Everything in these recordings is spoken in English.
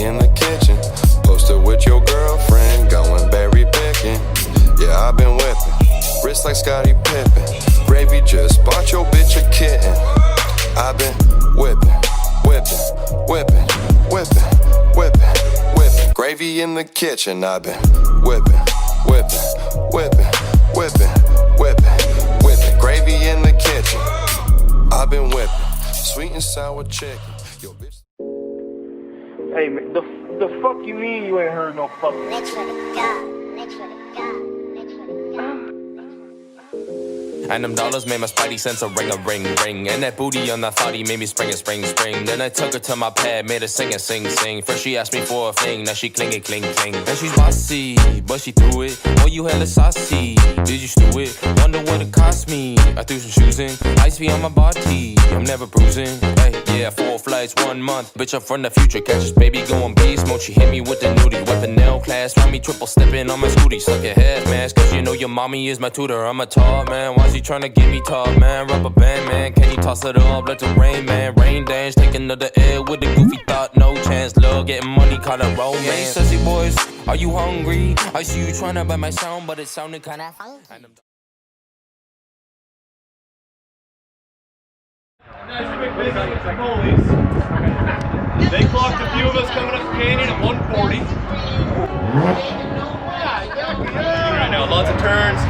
in the kitchen, posted with your girlfriend, going berry picking. Yeah, I've been whipping, wrist like Scottie Pippen. Gravy just bought your bitch a kitten. I've been whipping, whipping, whipping, whipping, whipping, whipping. Gravy in the kitchen. I've been whipping, whipping, whipping, whipping, whipping, whipping. Gravy in the kitchen. I've been whipping, sweet and sour chicken. Yo, bitch. Hey, man, the fuck you mean you ain't heard no fucking? Make sure to go. Make sure to go. Make sure to go. And them dollars made my spidey sense a ring, ring. And that booty on that thotty made me spring. Then I took her to my pad, made her sing. First she asked me for a fling, now she cling. And she's bossy, but she threw it. Oh, you hella saucy, did you stew it? Wonder what it cost me. I threw some shoes in, ice on my body. I'm never bruising. Hey, yeah, 4 flights, 1 month. Bitch, I'm from the future. Catch this baby going beast mode. She hit me with the nudie. Whippin' nail class, find me triple stepping on my scooty. Suck your head, man, cause you know your mommy is my tutor. I'm a tall man, why she tryna get me tall, man? Rubber band, man, can you toss it up? Let the rain, man, rain dance. Taking to the air with a goofy thought, no chance. Love getting money, call it romance. Hey, sussy boys, are you hungry? I see you tryna buy my sound, but it sounded kinda funky. Nice quick visit with the police. They clocked a few of us coming up Canyon at 140. Right now, lots of turns.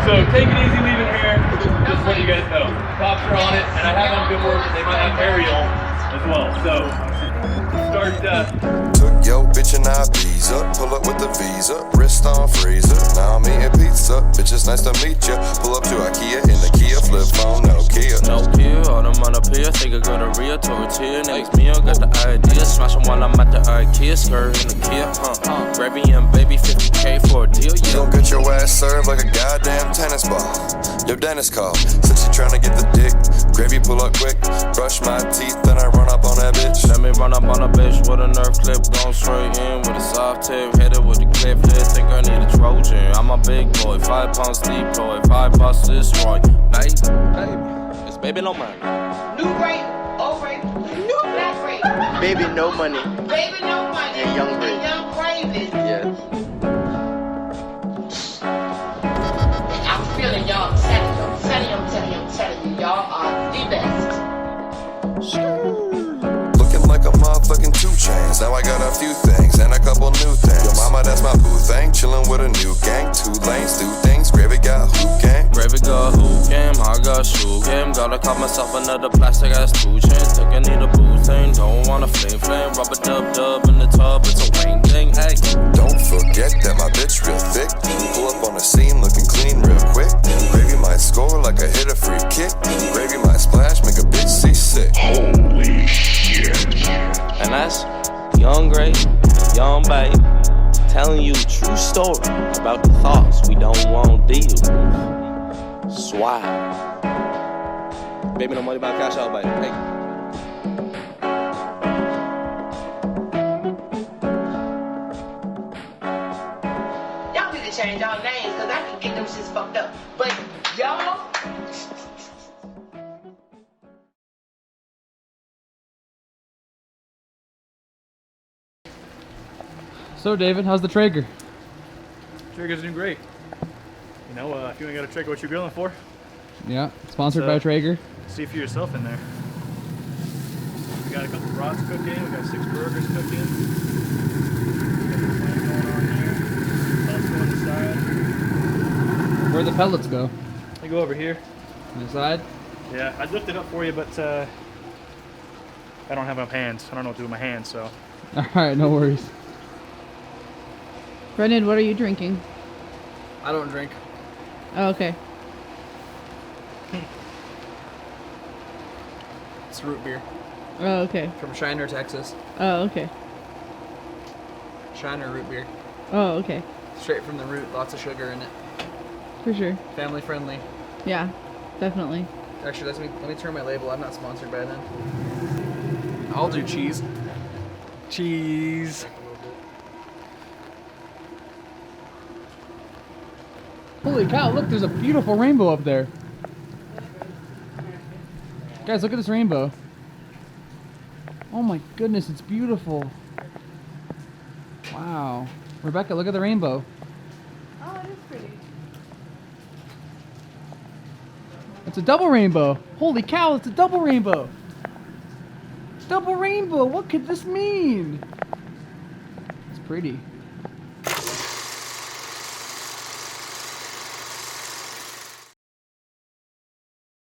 So take it easy leaving here. Just let you guys know. Cops are on it, and I have on good work. They might have aerial as well. So start. Took yo bitch and I bees up, pull up with the visa, wrist on freezer. Now I'm eating pizza. Bitch, it's nice to meet ya. Pull up to IKEA in the Kia flip phone, no Kia. No Kia, all them on up here. Think I got a real tortilla. Next meal, got the idea. Smash them while I'm at the IKEA. Skirt in the Kia, Gravy and baby, 50K for a deal, yeah. You gon' get your ass served like a goddamn tennis ball. Your dentist called, said she tryna get the dick. Gravy pull up quick, brush my teeth, then I run up on that bitch. Let me run up on a bitch with a nerve clip, going straight in with a soft tip, hit it with the clip. Think I need a Trojan. I'm a big boy, 5 pounds deploy, 5 bucks destroy. Baby, it's baby no money. New rate, old rate, new black rate. Baby no money. Baby no money. And young rate. And young crazy. Yes. I'm feeling y'all. I'm telling you, y'all are the best. Looking like a motherfucking 2 Chainz. Now I got a few things and a couple new things. Yo mama, that's my boo thing. Chillin' with a new gang. 2 lanes, do things. Gravy got hoop game. Gravy got hoop game. I got shoe game. Gotta call myself another plastic ass 2 Chainz. Think I need a boo thing. Don't wanna flame. Rubber dub in the tub. It's a wing thing. Hey. Don't forget that my bitch real thick. Pull up on the scene looking clean real quick. Gravy might score like I hit a free kick. Gravy might splash, make a bitch seasick. Holy shit. And that's young Gray, young babe, telling you a true story about the thoughts we don't want to deal with. Swag. Baby, no money about cash out, baby. Hey. Y'all need to change y'all names because I can get them shits fucked up. But y'all. So David, how's the Traeger? Traeger's doing great. You know, if you ain't got a Traeger, what you grilling for? Yeah, sponsored by Traeger. See for yourself in there. We got a couple brats cooking. We got 6 burgers cooking. We got the flame going on here. Pellets go on the side. Where'd the pellets go? They go over here. On the side? Yeah, I lifted up for you, but I don't have enough hands. I don't know what to do with my hands, so. Alright, no worries. Brendan, what are you drinking? I don't drink. Oh, okay. It's root beer. Oh, okay. From Shiner, Texas. Oh, okay. Shiner root beer. Oh, okay. Straight from the root, lots of sugar in it. For sure. Family friendly. Yeah, definitely. Actually, let me turn my label. I'm not sponsored by them. I'll do cheese. Cheese. Holy cow, look, there's a beautiful rainbow up there. Guys, look at this rainbow. Oh my goodness, it's beautiful. Wow. Rebecca, look at the rainbow. Oh, it is pretty. It's a double rainbow. Holy cow, it's a double rainbow. Double rainbow. What could this mean? It's pretty.